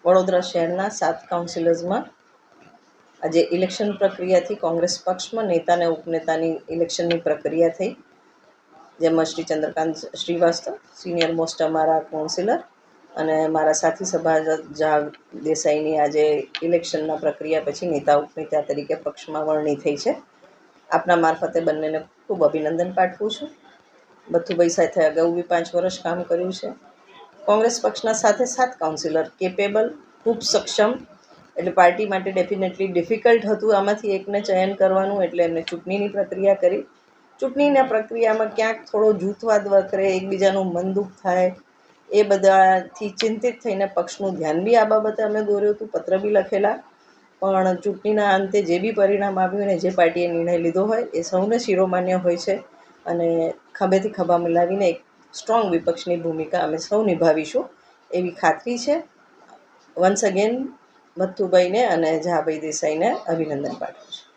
વડોદરા શહેરના 7 કાઉન્સિલર્સમાં આજે ઇલેક્શન પ્રક્રિયાથી કોંગ્રેસ પક્ષમાં નેતા અને ઉપનેતાની ઇલેક્શનની પ્રક્રિયા થઈ, જેમાં શ્રી ચંદ્રકાંત શ્રીવાસ્તવ સિનિયર મોસ્ટ અમારા કાઉન્સિલર અને મારા સાથી સભાસદ ઝા દેસાઈની આજે ઇલેક્શનના પ્રક્રિયા પછી નેતા ઉપનેતા તરીકે પક્ષમાં વરણી થઈ છે. આપના મારફતે બંનેને ખૂબ અભિનંદન પાઠવું છું. બથુભાઈ સાથે અગાઉ બી 5 વર્ષ કામ કર્યું છે. કોંગ્રેસ પક્ષના સાથે 7 કાઉન્સિલર કેપેબલ, ખૂબ સક્ષમ, એટલે પાર્ટી માટે ડેફિનેટલી ડિફિકલ્ટ હતું આમાંથી એકને ચયન કરવાનું, એટલે એમને ચૂંટણીની પ્રક્રિયા કરી. ચૂંટણીના પ્રક્રિયામાં ક્યાંક થોડો જૂથવાદ વકરે, એકબીજાનું મન દુઃખ થાય, એ બધાથી ચિંતિત થઈને પક્ષનું ધ્યાન બી આ બાબતે અમે દોર્યું હતું, પત્ર બી લખેલા. પણ ચૂંટણીના અંતે જે બી પરિણામ આવ્યું ને જે પાર્ટીએ નિર્ણય લીધો હોય એ સૌને શિરોમાન્ય હોય છે અને ખભેથી ખભા મિલાવીને એક સ્ટ્રોંગ વિપક્ષની ભૂમિકા અમે સૌ નિભાવીશું એવી ખાતરી છે. વન્સ અગેન ભથ્થુભાઈને અને ઝાભાઈ દેસાઈને અભિનંદન પાઠવું છું.